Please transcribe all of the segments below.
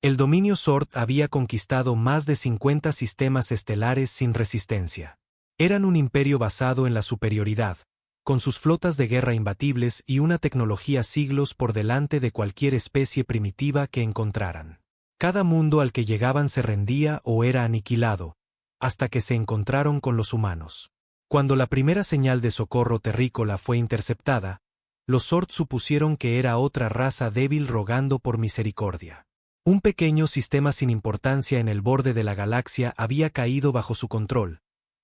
El dominio Sword había conquistado más de 50 sistemas estelares sin resistencia. Eran un imperio basado en la superioridad, con sus flotas de guerra imbatibles y una tecnología siglos por delante de cualquier especie primitiva que encontraran. Cada mundo al que llegaban se rendía o era aniquilado, hasta que se encontraron con los humanos. Cuando la primera señal de socorro terrícola fue interceptada, los Sword supusieron que era otra raza débil rogando por misericordia. Un pequeño sistema sin importancia en el borde de la galaxia había caído bajo su control,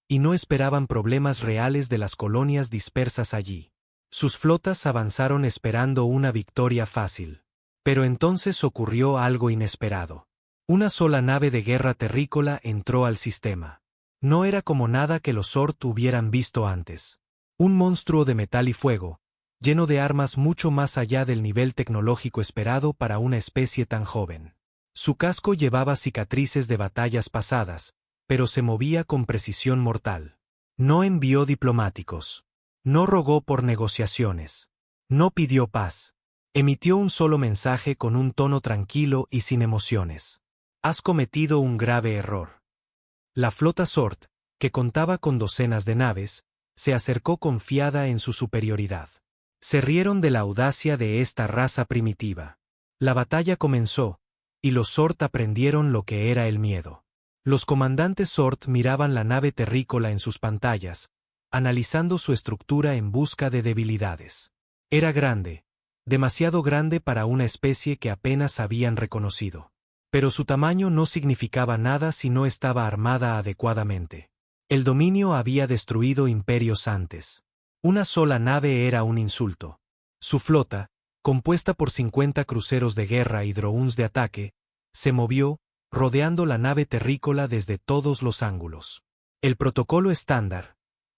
y no esperaban problemas reales de las colonias dispersas allí. Sus flotas avanzaron esperando una victoria fácil. Pero entonces ocurrió algo inesperado. Una sola nave de guerra terrícola entró al sistema. No era como nada que los Sword hubieran visto antes. Un monstruo de metal y fuego, lleno de armas mucho más allá del nivel tecnológico esperado para una especie tan joven. Su casco llevaba cicatrices de batallas pasadas, pero se movía con precisión mortal. No envió diplomáticos. No rogó por negociaciones. No pidió paz. Emitió un solo mensaje con un tono tranquilo y sin emociones. Has cometido un grave error. La flota Sword, que contaba con docenas de naves, se acercó confiada en su superioridad. Se rieron de la audacia de esta raza primitiva. La batalla comenzó, y los Sword aprendieron lo que era el miedo. Los comandantes Sword miraban la nave terrícola en sus pantallas, analizando su estructura en busca de debilidades. Era grande, demasiado grande para una especie que apenas habían reconocido. Pero su tamaño no significaba nada si no estaba armada adecuadamente. El dominio había destruido imperios antes. Una sola nave era un insulto. Su flota, compuesta por 50 cruceros de guerra y drones de ataque, se movió, rodeando la nave terrícola desde todos los ángulos. El protocolo estándar: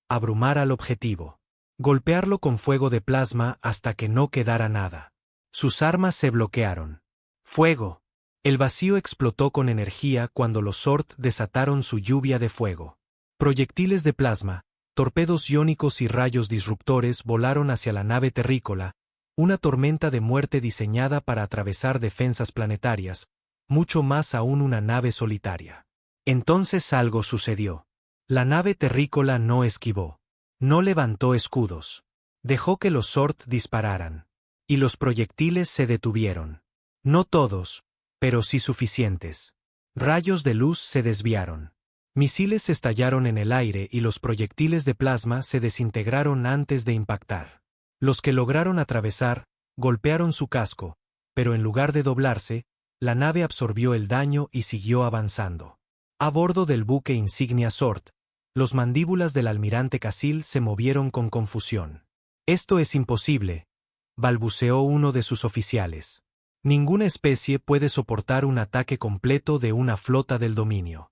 abrumar al objetivo. Golpearlo con fuego de plasma hasta que no quedara nada. Sus armas se bloquearon. ¡Fuego! El vacío explotó con energía cuando los Sword desataron su lluvia de fuego. Proyectiles de plasma, torpedos iónicos y rayos disruptores volaron hacia la nave terrícola, una tormenta de muerte diseñada para atravesar defensas planetarias, mucho más aún una nave solitaria. Entonces algo sucedió. La nave terrícola no esquivó. No levantó escudos. Dejó que los Sword dispararan. Y los proyectiles se detuvieron. No todos, pero sí suficientes. Rayos de luz se desviaron. Misiles estallaron en el aire y los proyectiles de plasma se desintegraron antes de impactar. Los que lograron atravesar, golpearon su casco, pero en lugar de doblarse, la nave absorbió el daño y siguió avanzando. A bordo del buque insignia Sword, los mandíbulas del almirante Casil se movieron con confusión. «Esto es imposible», balbuceó uno de sus oficiales. «Ninguna especie puede soportar un ataque completo de una flota del dominio».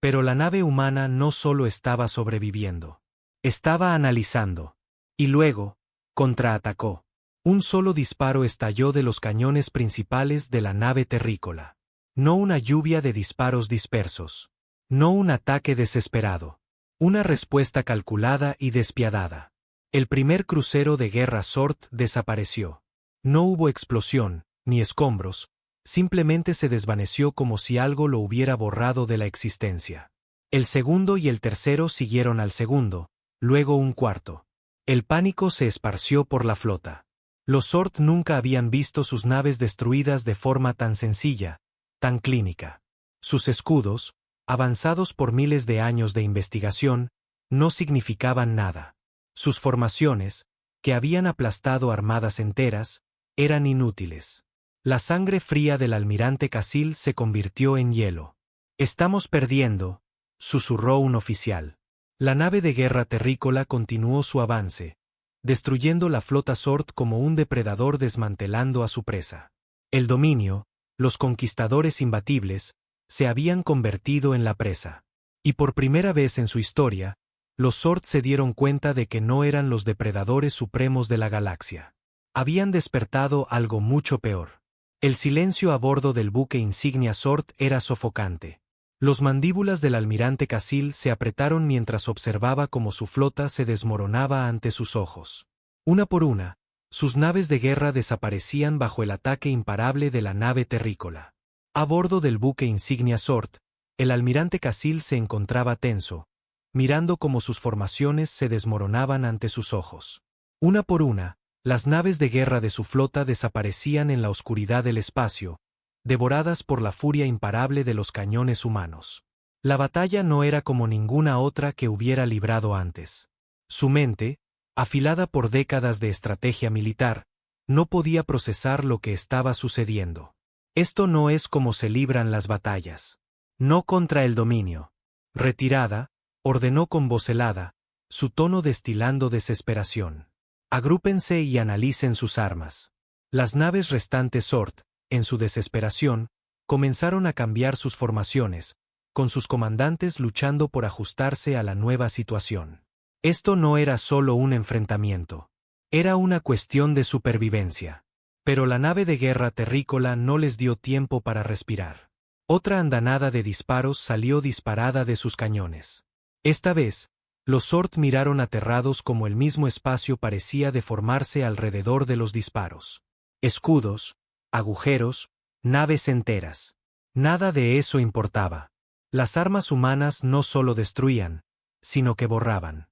Pero la nave humana no solo estaba sobreviviendo. Estaba analizando. Y luego, contraatacó. Un solo disparo estalló de los cañones principales de la nave terrícola. No una lluvia de disparos dispersos. No un ataque desesperado. Una respuesta calculada y despiadada. El primer crucero de guerra Sword desapareció. No hubo explosión, ni escombros, simplemente se desvaneció como si algo lo hubiera borrado de la existencia. El segundo y el tercero siguieron al segundo, luego un cuarto. El pánico se esparció por la flota. Los Sword nunca habían visto sus naves destruidas de forma tan sencilla, tan clínica. Sus escudos, avanzados por miles de años de investigación, no significaban nada. Sus formaciones, que habían aplastado armadas enteras, eran inútiles. La sangre fría del almirante Casil se convirtió en hielo. «Estamos perdiendo», susurró un oficial. La nave de guerra terrícola continuó su avance, destruyendo la flota Sword como un depredador desmantelando a su presa. El dominio, los conquistadores imbatibles, se habían convertido en la presa. Y por primera vez en su historia, los Sword se dieron cuenta de que no eran los depredadores supremos de la galaxia. Habían despertado algo mucho peor. El silencio a bordo del buque insignia Sword era sofocante. Los mandíbulas del almirante Casil se apretaron mientras observaba cómo su flota se desmoronaba ante sus ojos. Una por una, sus naves de guerra desaparecían bajo el ataque imparable de la nave terrícola. A bordo del buque insignia Sword, el almirante Casil se encontraba tenso, mirando cómo sus formaciones se desmoronaban ante sus ojos. Una por una, las naves de guerra de su flota desaparecían en la oscuridad del espacio, devoradas por la furia imparable de los cañones humanos. La batalla no era como ninguna otra que hubiera librado antes. Su mente, afilada por décadas de estrategia militar, no podía procesar lo que estaba sucediendo. Esto no es como se libran las batallas. No contra el dominio. Retirada, ordenó con voz helada, su tono destilando desesperación. Agrúpense y analicen sus armas. Las naves restantes Sword, en su desesperación, comenzaron a cambiar sus formaciones, con sus comandantes luchando por ajustarse a la nueva situación. Esto no era solo un enfrentamiento. Era una cuestión de supervivencia. Pero la nave de guerra terrícola no les dio tiempo para respirar. Otra andanada de disparos salió disparada de sus cañones. Esta vez, los Sword miraron aterrados como el mismo espacio parecía deformarse alrededor de los disparos. Escudos, agujeros, naves enteras. Nada de eso importaba. Las armas humanas no solo destruían, sino que borraban.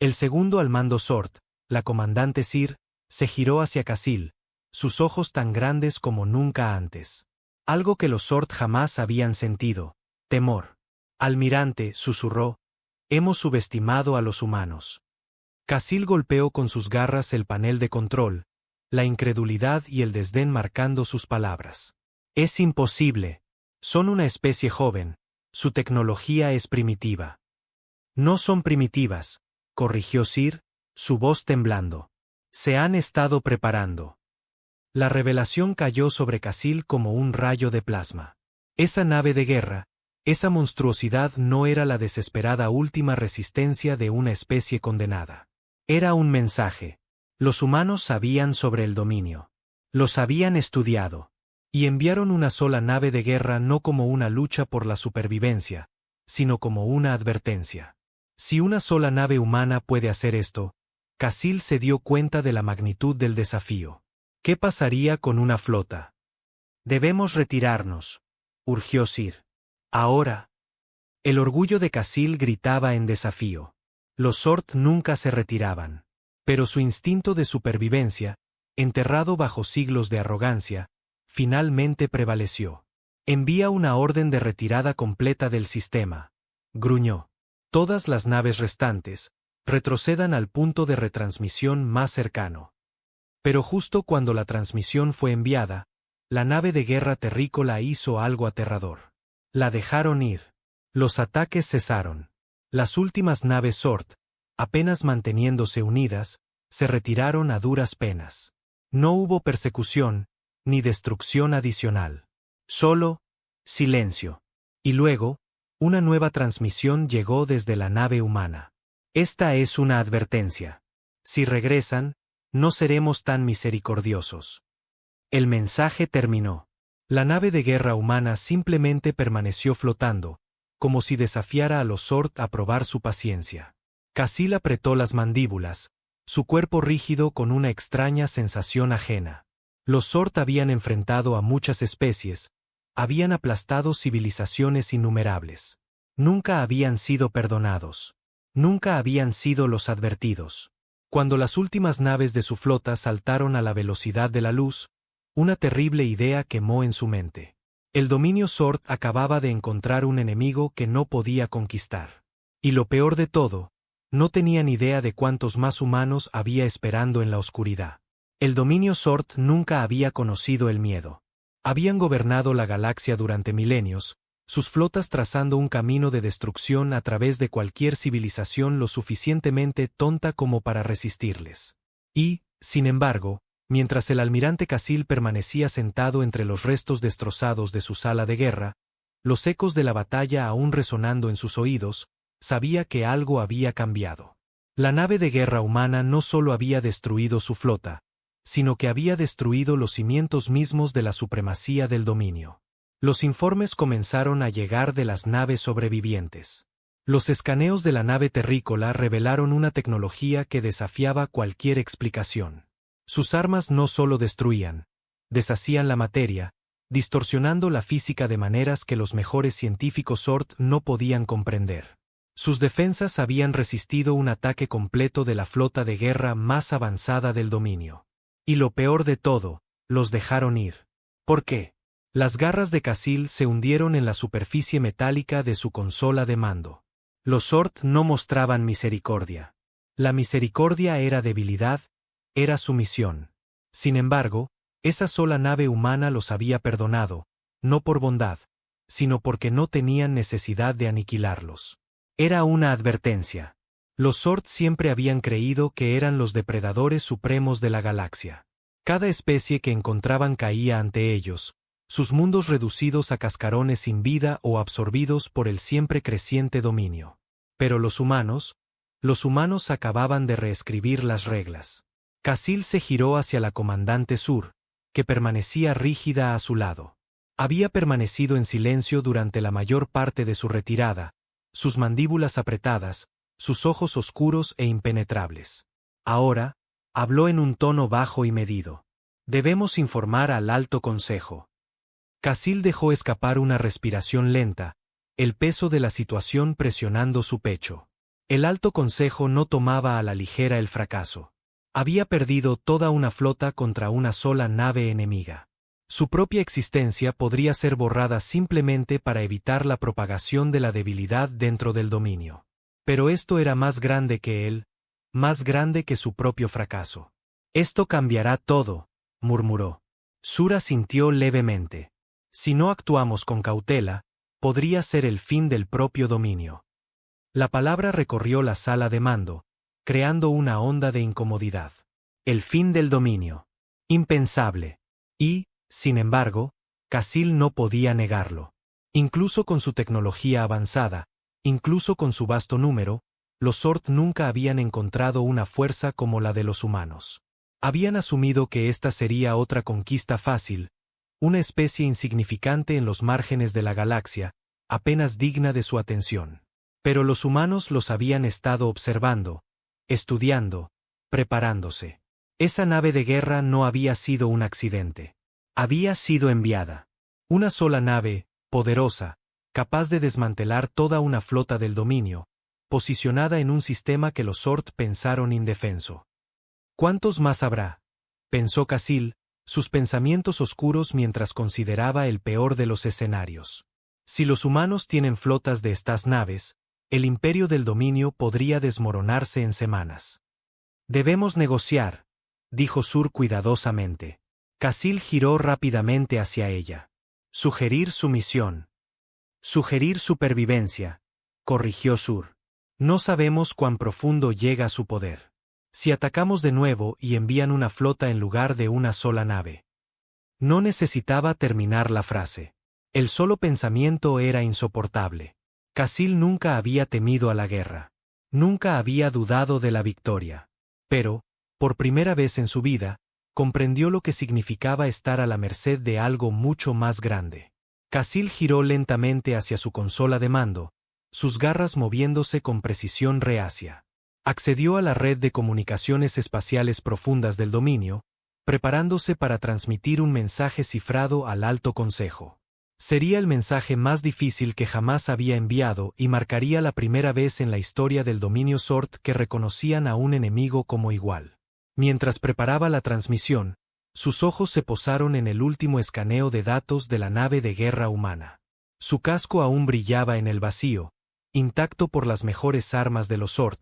El segundo al mando Sword, la comandante Sir, se giró hacia Casil, sus ojos tan grandes como nunca antes. Algo que los Sword jamás habían sentido: temor. Almirante, susurró, hemos subestimado a los humanos. Casil golpeó con sus garras el panel de control, la incredulidad y el desdén marcando sus palabras. Es imposible. Son una especie joven. Su tecnología es primitiva. No son primitivas, corrigió Sir, su voz temblando. Se han estado preparando. La revelación cayó sobre Casil como un rayo de plasma. Esa nave de guerra, esa monstruosidad no era la desesperada última resistencia de una especie condenada. Era un mensaje. Los humanos sabían sobre el dominio. Los habían estudiado. Y enviaron una sola nave de guerra no como una lucha por la supervivencia, sino como una advertencia. Si una sola nave humana puede hacer esto, Casil se dio cuenta de la magnitud del desafío. ¿Qué pasaría con una flota? Debemos retirarnos, urgió Sir. Ahora. El orgullo de Casil gritaba en desafío. Los Sword nunca se retiraban. Pero su instinto de supervivencia, enterrado bajo siglos de arrogancia, finalmente prevaleció. Envía una orden de retirada completa del sistema, gruñó. Todas las naves restantes, retrocedan al punto de retransmisión más cercano. Pero justo cuando la transmisión fue enviada, la nave de guerra terrícola hizo algo aterrador. La dejaron ir. Los ataques cesaron. Las últimas naves Sword, apenas manteniéndose unidas, se retiraron a duras penas. No hubo persecución, ni destrucción adicional. Solo silencio. Y luego, una nueva transmisión llegó desde la nave humana. Esta es una advertencia. Si regresan, no seremos tan misericordiosos. El mensaje terminó. La nave de guerra humana simplemente permaneció flotando, como si desafiara a los Sword a probar su paciencia. Casil apretó las mandíbulas, su cuerpo rígido con una extraña sensación ajena. Los Sword habían enfrentado a muchas especies, habían aplastado civilizaciones innumerables. Nunca habían sido perdonados. Nunca habían sido los advertidos. Cuando las últimas naves de su flota saltaron a la velocidad de la luz, una terrible idea quemó en su mente. El dominio Sword acababa de encontrar un enemigo que no podía conquistar. Y lo peor de todo, no tenían idea de cuántos más humanos había esperando en la oscuridad. El dominio Sword nunca había conocido el miedo. Habían gobernado la galaxia durante milenios, sus flotas trazando un camino de destrucción a través de cualquier civilización lo suficientemente tonta como para resistirles. Y, sin embargo, mientras el almirante Casil permanecía sentado entre los restos destrozados de su sala de guerra, los ecos de la batalla aún resonando en sus oídos, sabía que algo había cambiado. La nave de guerra humana no solo había destruido su flota, sino que había destruido los cimientos mismos de la supremacía del dominio. Los informes comenzaron a llegar de las naves sobrevivientes. Los escaneos de la nave terrícola revelaron una tecnología que desafiaba cualquier explicación. Sus armas no solo destruían, deshacían la materia, distorsionando la física de maneras que los mejores científicos Zord no podían comprender. Sus defensas habían resistido un ataque completo de la flota de guerra más avanzada del dominio. Y lo peor de todo, los dejaron ir. ¿Por qué? Las garras de Casil se hundieron en la superficie metálica de su consola de mando. Los Zord no mostraban misericordia. La misericordia era debilidad, era sumisión. Sin embargo, esa sola nave humana los había perdonado, no por bondad, sino porque no tenían necesidad de aniquilarlos. Era una advertencia. Los Zord siempre habían creído que eran los depredadores supremos de la galaxia. Cada especie que encontraban caía ante ellos, sus mundos reducidos a cascarones sin vida o absorbidos por el siempre creciente dominio. Pero los humanos acababan de reescribir las reglas. Casil se giró hacia la comandante Sur, que permanecía rígida a su lado. Había permanecido en silencio durante la mayor parte de su retirada, sus mandíbulas apretadas, sus ojos oscuros e impenetrables. Ahora, habló en un tono bajo y medido. Debemos informar al Alto Consejo. Casil dejó escapar una respiración lenta, el peso de la situación presionando su pecho. El Alto Consejo no tomaba a la ligera el fracaso. Había perdido toda una flota contra una sola nave enemiga. Su propia existencia podría ser borrada simplemente para evitar la propagación de la debilidad dentro del dominio. Pero esto era más grande que él, más grande que su propio fracaso. Esto cambiará todo, murmuró. Sur asintió levemente. Si no actuamos con cautela, podría ser el fin del propio dominio. La palabra recorrió la sala de mando, creando una onda de incomodidad. El fin del dominio. Impensable. Y, sin embargo, Casil no podía negarlo. Incluso con su tecnología avanzada, incluso con su vasto número, los Zord nunca habían encontrado una fuerza como la de los humanos. Habían asumido que esta sería otra conquista fácil, una especie insignificante en los márgenes de la galaxia, apenas digna de su atención. Pero los humanos los habían estado observando, estudiando, preparándose. Esa nave de guerra no había sido un accidente. Había sido enviada. Una sola nave, poderosa, capaz de desmantelar toda una flota del dominio, posicionada en un sistema que los Zord pensaron indefenso. ¿Cuántos más habrá?, pensó Casil, sus pensamientos oscuros mientras consideraba el peor de los escenarios. Si los humanos tienen flotas de estas naves, el imperio del dominio podría desmoronarse en semanas. Debemos negociar, dijo Sur cuidadosamente. Casil giró rápidamente hacia ella. Sugerir sumisión. Sugerir supervivencia, corrigió Sur. No sabemos cuán profundo llega su poder. Si atacamos de nuevo y envían una flota en lugar de una sola nave. No necesitaba terminar la frase. El solo pensamiento era insoportable. Casil nunca había temido a la guerra. Nunca había dudado de la victoria. Pero, por primera vez en su vida, comprendió lo que significaba estar a la merced de algo mucho más grande. Casil giró lentamente hacia su consola de mando, sus garras moviéndose con precisión reacia. Accedió a la red de comunicaciones espaciales profundas del dominio, preparándose para transmitir un mensaje cifrado al Alto Consejo. Sería el mensaje más difícil que jamás había enviado y marcaría la primera vez en la historia del dominio Zord que reconocían a un enemigo como igual. Mientras preparaba la transmisión, sus ojos se posaron en el último escaneo de datos de la nave de guerra humana. Su casco aún brillaba en el vacío, intacto por las mejores armas de los Zord,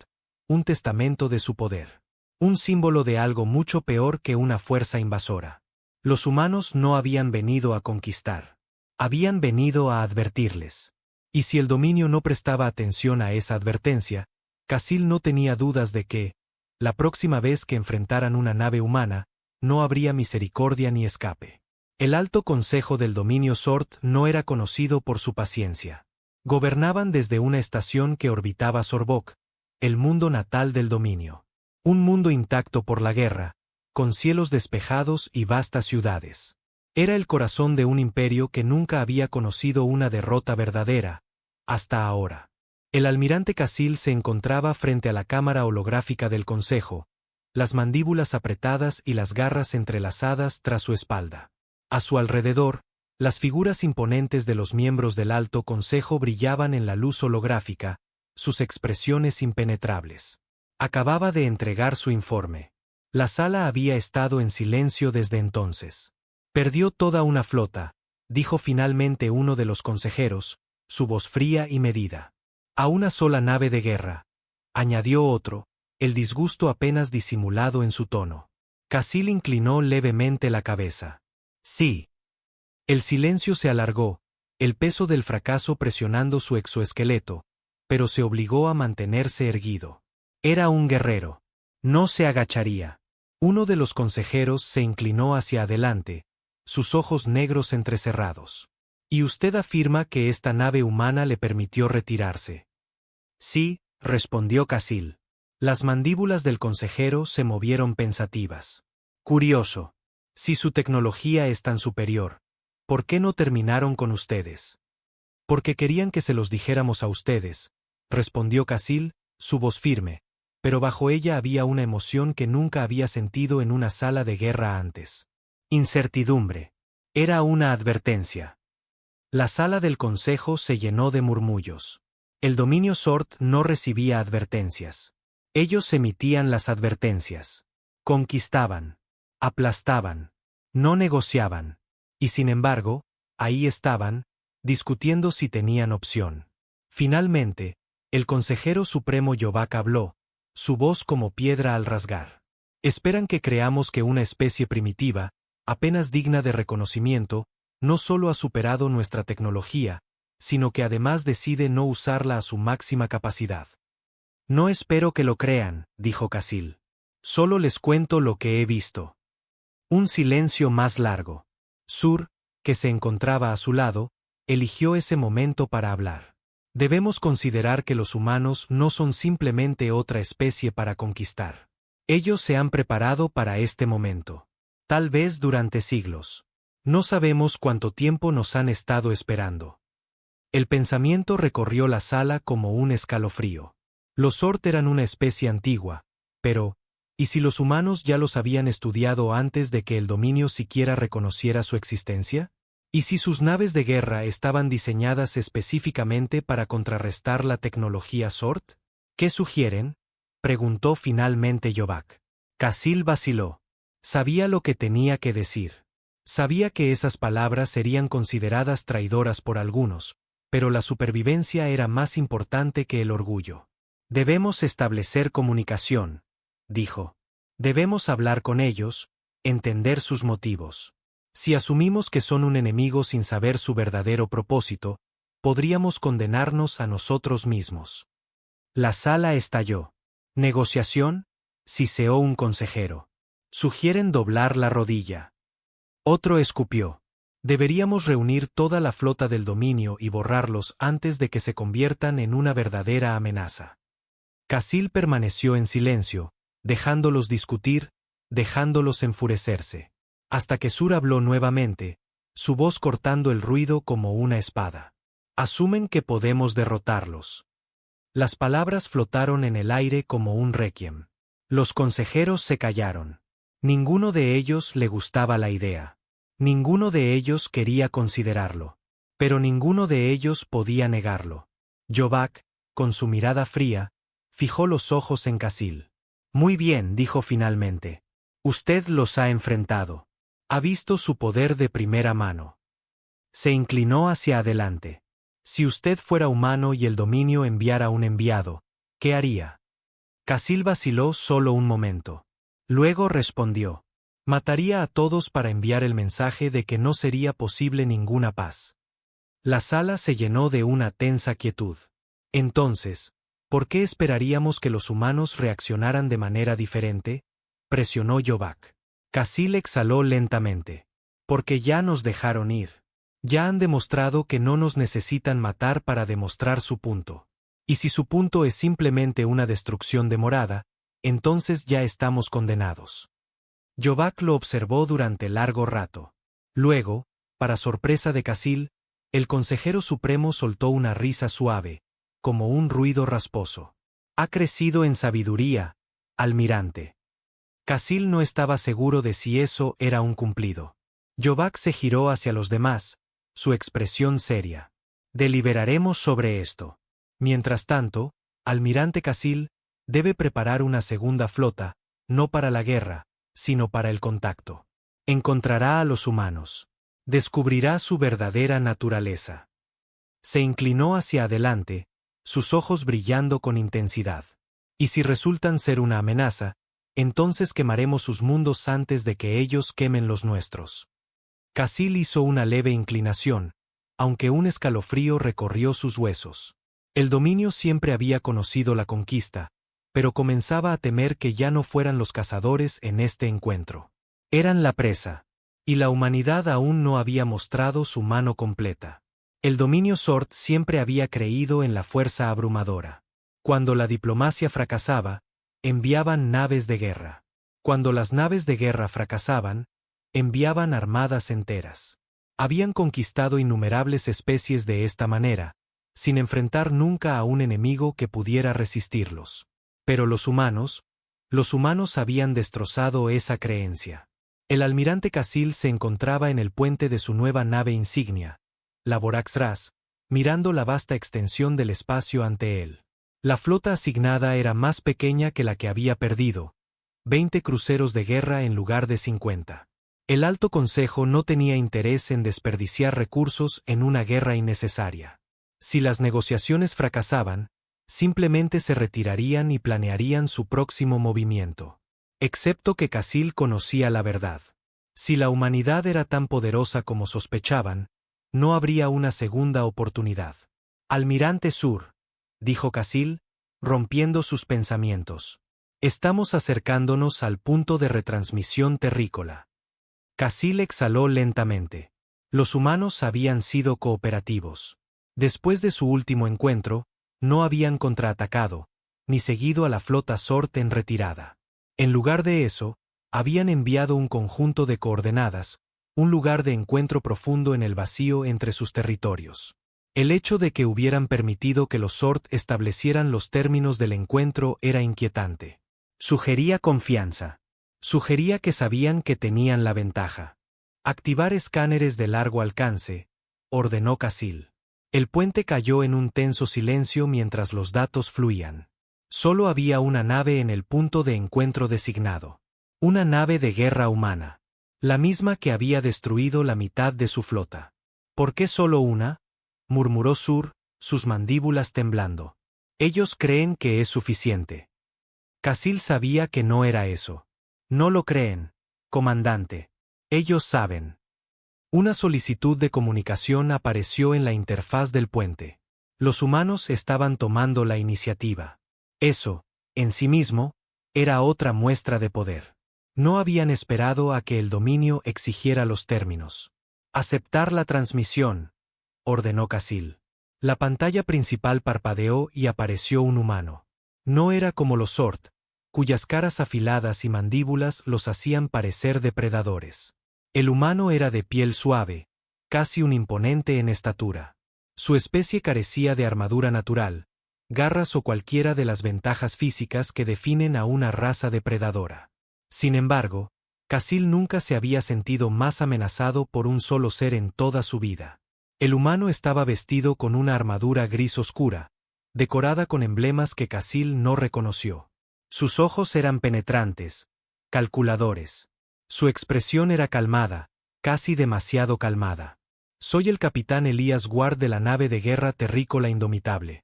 un testamento de su poder. Un símbolo de algo mucho peor que una fuerza invasora. Los humanos no habían venido a conquistar. Habían venido a advertirles. Y si el dominio no prestaba atención a esa advertencia, Casil no tenía dudas de que, la próxima vez que enfrentaran una nave humana, no habría misericordia ni escape. El Alto Consejo del dominio Zord no era conocido por su paciencia. Gobernaban desde una estación que orbitaba Sorbok, el mundo natal del dominio. Un mundo intacto por la guerra, con cielos despejados y vastas ciudades. Era el corazón de un imperio que nunca había conocido una derrota verdadera, hasta ahora. El almirante Casil se encontraba frente a la cámara holográfica del Consejo, las mandíbulas apretadas y las garras entrelazadas tras su espalda. A su alrededor, Las figuras imponentes de los miembros del Alto Consejo brillaban en la luz holográfica, sus expresiones impenetrables. Acababa de entregar su informe. La sala había estado en silencio desde entonces. Perdió toda una flota, dijo finalmente uno de los consejeros, su voz fría y medida. A una sola nave de guerra, añadió otro, el disgusto apenas disimulado en su tono. Casil inclinó levemente la cabeza. Sí. El silencio se alargó, el peso del fracaso presionando su exoesqueleto, pero se obligó a mantenerse erguido. Era un guerrero. No se agacharía. Uno de los consejeros se inclinó hacia adelante, sus ojos negros entrecerrados. ¿Y usted afirma que esta nave humana le permitió retirarse? Sí, respondió Casil. Las mandíbulas del consejero se movieron pensativas. Curioso. Si su tecnología es tan superior, ¿por qué no terminaron con ustedes? Porque querían que se los dijéramos a ustedes, respondió Casil, su voz firme, pero bajo ella había una emoción que nunca había sentido en una sala de guerra antes. Incertidumbre. Era una advertencia. La sala del consejo se llenó de murmullos. El dominio Sort no recibía advertencias. Ellos emitían las advertencias. Conquistaban. Aplastaban. No negociaban. Y sin embargo, ahí estaban, discutiendo si tenían opción. Finalmente, el consejero supremo Yobak habló, su voz como piedra al rasgar. Esperan que creamos que una especie primitiva, apenas digna de reconocimiento, no solo ha superado nuestra tecnología, sino que además decide no usarla a su máxima capacidad. No espero que lo crean, dijo Casil. Solo les cuento lo que he visto. Un silencio más largo. Sur, que se encontraba a su lado, eligió ese momento para hablar. Debemos considerar que los humanos no son simplemente otra especie para conquistar. Ellos se han preparado para este momento. Tal vez durante siglos. No sabemos cuánto tiempo nos han estado esperando. El pensamiento recorrió la sala como un escalofrío. Los Sort eran una especie antigua, pero, ¿y si los humanos ya los habían estudiado antes de que el dominio siquiera reconociera su existencia? ¿Y si sus naves de guerra estaban diseñadas específicamente para contrarrestar la tecnología Sort? ¿Qué sugieren? Preguntó finalmente Yobak. Casil vaciló. Sabía lo que tenía que decir. Sabía que esas palabras serían consideradas traidoras por algunos, pero la supervivencia era más importante que el orgullo. Debemos establecer comunicación, dijo. Debemos hablar con ellos, entender sus motivos. Si asumimos que son un enemigo sin saber su verdadero propósito, podríamos condenarnos a nosotros mismos. La sala estalló. ¿Negociación? Siseó un consejero. Sugieren doblar la rodilla. Otro escupió. Deberíamos reunir toda la flota del dominio y borrarlos antes de que se conviertan en una verdadera amenaza. Casil permaneció en silencio, dejándolos discutir, dejándolos enfurecerse. Hasta que Sur habló nuevamente, su voz cortando el ruido como una espada. Asumen que podemos derrotarlos. Las palabras flotaron en el aire como un requiem. Los consejeros se callaron. Ninguno de ellos le gustaba la idea. Ninguno de ellos quería considerarlo. Pero ninguno de ellos podía negarlo. Yobak, con su mirada fría, fijó los ojos en Casil. Muy bien, dijo finalmente. Usted los ha enfrentado. Ha visto su poder de primera mano. Se inclinó hacia adelante. Si usted fuera humano y el dominio enviara un enviado, ¿qué haría? Casil vaciló solo un momento. Luego respondió. Mataría a todos para enviar el mensaje de que no sería posible ninguna paz. La sala se llenó de una tensa quietud. Entonces, ¿por qué esperaríamos que los humanos reaccionaran de manera diferente? Presionó Yobak. Casil exhaló lentamente. Porque ya nos dejaron ir. Ya han demostrado que no nos necesitan matar para demostrar su punto. Y si su punto es simplemente una destrucción demorada, entonces ya estamos condenados. Yobak lo observó durante largo rato. Luego, para sorpresa de Casil, el consejero supremo soltó una risa suave, como un ruido rasposo. Ha crecido en sabiduría, almirante. Casil no estaba seguro de si eso era un cumplido. Yobak se giró hacia los demás, su expresión seria. Deliberaremos sobre esto. Mientras tanto, Almirante Casil debe preparar una segunda flota, no para la guerra, sino para el contacto. Encontrará a los humanos. Descubrirá su verdadera naturaleza. Se inclinó hacia adelante, sus ojos brillando con intensidad. Y si resultan ser una amenaza, entonces quemaremos sus mundos antes de que ellos quemen los nuestros. Casil hizo una leve inclinación, aunque un escalofrío recorrió sus huesos. El dominio siempre había conocido la conquista, pero comenzaba a temer que ya no fueran los cazadores en este encuentro. Eran la presa. Y la humanidad aún no había mostrado su mano completa. El dominio Sword siempre había creído en la fuerza abrumadora. Cuando la diplomacia fracasaba, enviaban naves de guerra. Cuando las naves de guerra fracasaban, enviaban armadas enteras. Habían conquistado innumerables especies de esta manera, sin enfrentar nunca a un enemigo que pudiera resistirlos. Pero los humanos habían destrozado esa creencia. El almirante Casil se encontraba en el puente de su nueva nave insignia, la Borax Ras, mirando la vasta extensión del espacio ante él. La flota asignada era más pequeña que la que había perdido, 20 cruceros de guerra en lugar de 50. El Alto Consejo no tenía interés en desperdiciar recursos en una guerra innecesaria. Si las negociaciones fracasaban, simplemente se retirarían y planearían su próximo movimiento. Excepto que Casil conocía la verdad. Si la humanidad era tan poderosa como sospechaban, no habría una segunda oportunidad. Almirante Sur, dijo Casil, rompiendo sus pensamientos. Estamos acercándonos al punto de retransmisión terrícola. Casil exhaló lentamente. Los humanos habían sido cooperativos. Después de su último encuentro, no habían contraatacado, ni seguido a la flota Sword en retirada. En lugar de eso, habían enviado un conjunto de coordenadas, un lugar de encuentro profundo en el vacío entre sus territorios. El hecho de que hubieran permitido que los Sword establecieran los términos del encuentro era inquietante. Sugería confianza. Sugería que sabían que tenían la ventaja. Activar escáneres de largo alcance, ordenó Casil. El puente cayó en un tenso silencio mientras los datos fluían. Solo había una nave en el punto de encuentro designado. Una nave de guerra humana. La misma que había destruido la mitad de su flota. ¿Por qué solo una?, murmuró Sur, sus mandíbulas temblando. Ellos creen que es suficiente. Casil sabía que no era eso. No lo creen, comandante. Ellos saben. Una solicitud de comunicación apareció en la interfaz del puente. Los humanos estaban tomando la iniciativa. Eso, en sí mismo, era otra muestra de poder. No habían esperado a que el dominio exigiera los términos. Aceptar la transmisión, ordenó Casil. La pantalla principal parpadeó y apareció un humano. No era como los Sword, cuyas caras afiladas y mandíbulas los hacían parecer depredadores. El humano era de piel suave, casi un imponente en estatura. Su especie carecía de armadura natural, garras o cualquiera de las ventajas físicas que definen a una raza depredadora. Sin embargo, Casil nunca se había sentido más amenazado por un solo ser en toda su vida. El humano estaba vestido con una armadura gris oscura, decorada con emblemas que Casil no reconoció. Sus ojos eran penetrantes, calculadores. Su expresión era calmada, casi demasiado calmada. Soy el capitán Elías Ward de la nave de guerra terrícola indomitable,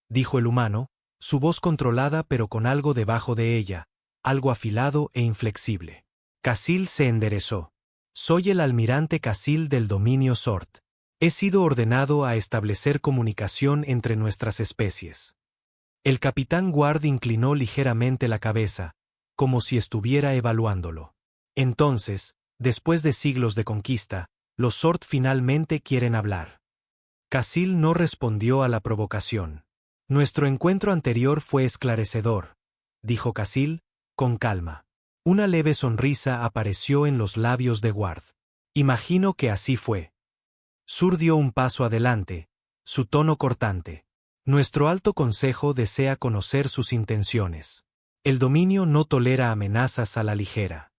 dijo el humano, su voz controlada pero con algo debajo de ella, algo afilado e inflexible. Casil se enderezó. Soy el almirante Casil del dominio Sword. He sido ordenado a establecer comunicación entre nuestras especies. El capitán Ward inclinó ligeramente la cabeza, como si estuviera evaluándolo. Entonces, después de siglos de conquista, los Sword finalmente quieren hablar. Casil no respondió a la provocación. Nuestro encuentro anterior fue esclarecedor, dijo Casil, con calma. Una leve sonrisa apareció en los labios de Ward. Imagino que así fue. Sur dio un paso adelante, su tono cortante. Nuestro Alto Consejo desea conocer sus intenciones. El dominio no tolera amenazas a la ligera.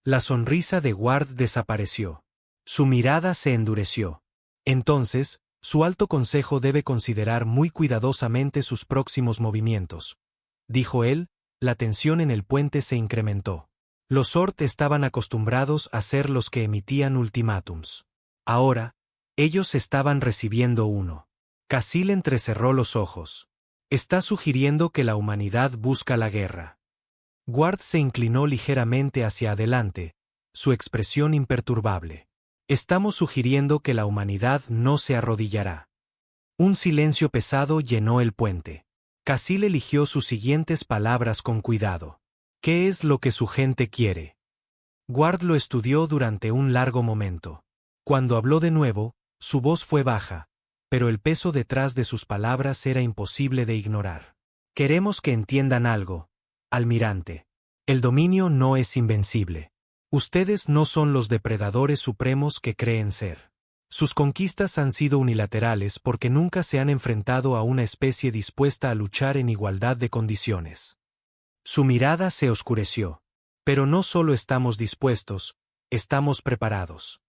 La sonrisa de Ward desapareció. Su mirada se endureció. Entonces, su alto consejo debe considerar muy cuidadosamente sus próximos movimientos, dijo él. La tensión en el puente se incrementó. Los Sort estaban acostumbrados a ser los que emitían ultimátums. Ahora, ellos estaban recibiendo uno. Casil entrecerró los ojos. Está sugiriendo que la humanidad busca la guerra. Ward se inclinó ligeramente hacia adelante, su expresión imperturbable. Estamos sugiriendo que la humanidad no se arrodillará. Un silencio pesado llenó el puente. Casil eligió sus siguientes palabras con cuidado. ¿Qué es lo que su gente quiere? Ward lo estudió durante un largo momento. Cuando habló de nuevo, su voz fue baja, pero el peso detrás de sus palabras era imposible de ignorar. Queremos que entiendan algo, almirante. El dominio no es invencible. Ustedes no son los depredadores supremos que creen ser. Sus conquistas han sido unilaterales porque nunca se han enfrentado a una especie dispuesta a luchar en igualdad de condiciones. Su mirada se oscureció. Pero no solo estamos dispuestos, estamos preparados.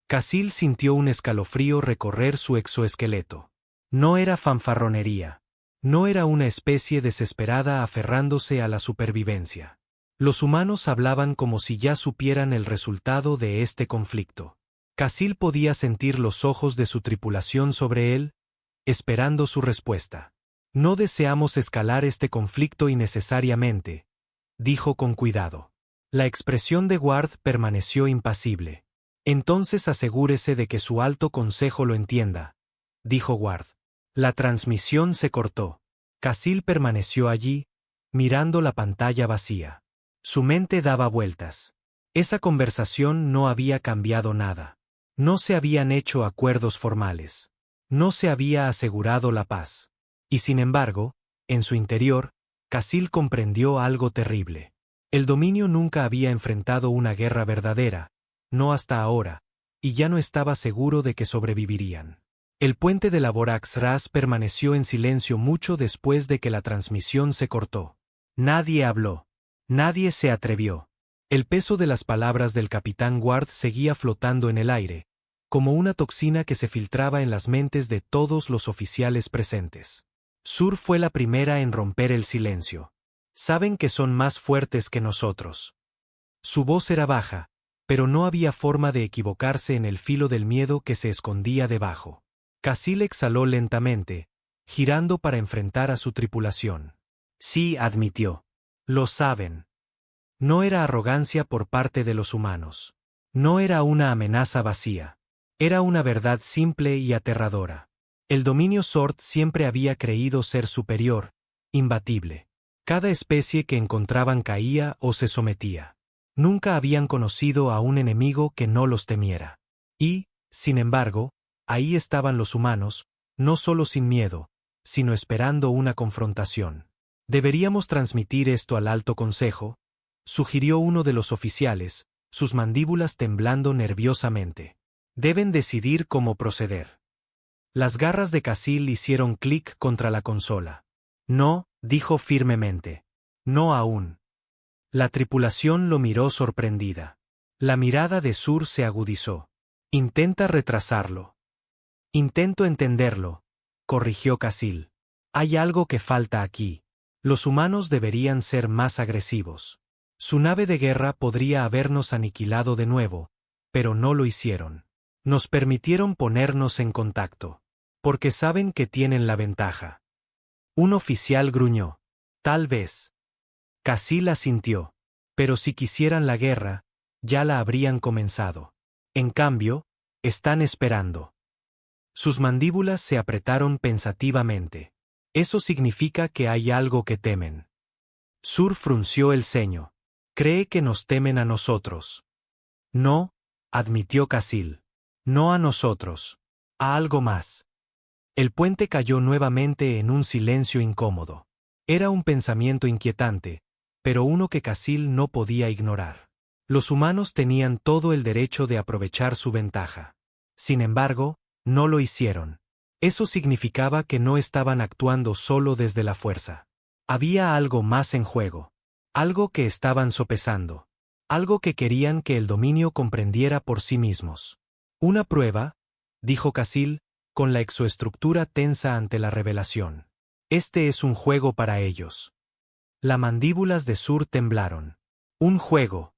Casil sintió un escalofrío recorrer su exoesqueleto. No era fanfarronería. No era una especie desesperada aferrándose a la supervivencia. Los humanos hablaban como si ya supieran el resultado de este conflicto. Casil podía sentir los ojos de su tripulación sobre él, esperando su respuesta. No deseamos escalar este conflicto innecesariamente, dijo con cuidado. La expresión de Ward permaneció impasible. Entonces asegúrese de que su alto consejo lo entienda, dijo Ward. La transmisión se cortó. Casil permaneció allí, mirando la pantalla vacía. Su mente daba vueltas. Esa conversación no había cambiado nada. No se habían hecho acuerdos formales. No se había asegurado la paz. Y sin embargo, en su interior, Casil comprendió algo terrible. El dominio nunca había enfrentado una guerra verdadera, no hasta ahora, y ya no estaba seguro de que sobrevivirían. El puente de la Borax Ras permaneció en silencio mucho después de que la transmisión se cortó. Nadie habló. Nadie se atrevió. El peso de las palabras del capitán Ward seguía flotando en el aire, como una toxina que se filtraba en las mentes de todos los oficiales presentes. Sur fue la primera en romper el silencio. Saben que son más fuertes que nosotros. Su voz era baja, pero no había forma de equivocarse en el filo del miedo que se escondía debajo. Casil exhaló lentamente, girando para enfrentar a su tripulación. Sí, admitió. Lo saben. No era arrogancia por parte de los humanos. No era una amenaza vacía. Era una verdad simple y aterradora. El dominio Sort siempre había creído ser superior, imbatible. Cada especie que encontraban caía o se sometía. Nunca habían conocido a un enemigo que no los temiera. Y, sin embargo, ahí estaban los humanos, no solo sin miedo, sino esperando una confrontación. Deberíamos transmitir esto al Alto Consejo, sugirió uno de los oficiales, sus mandíbulas temblando nerviosamente. Deben decidir cómo proceder. Las garras de Casil hicieron clic contra la consola. No, dijo firmemente. No aún. La tripulación lo miró sorprendida. La mirada de Sur se agudizó. Intenta retrasarlo. Intento entenderlo, corrigió Casil. Hay algo que falta aquí. Los humanos deberían ser más agresivos. Su nave de guerra podría habernos aniquilado de nuevo, pero no lo hicieron. Nos permitieron ponernos en contacto. Porque saben que tienen la ventaja. Un oficial gruñó. Tal vez. Casil asintió. Pero si quisieran la guerra, ya la habrían comenzado. En cambio, están esperando. Sus mandíbulas se apretaron pensativamente. Eso significa que hay algo que temen. Sur frunció el ceño. Cree que nos temen a nosotros. No, admitió Casil. No a nosotros. A algo más. El puente cayó nuevamente en un silencio incómodo. Era un pensamiento inquietante, pero uno que Casil no podía ignorar. Los humanos tenían todo el derecho de aprovechar su ventaja. Sin embargo, no lo hicieron. Eso significaba que no estaban actuando solo desde la fuerza. Había algo más en juego. Algo que estaban sopesando. Algo que querían que el dominio comprendiera por sí mismos. Una prueba, dijo Casil, con la exoestructura tensa ante la revelación. Este es un juego para ellos. Las mandíbulas de Sur temblaron. Un juego.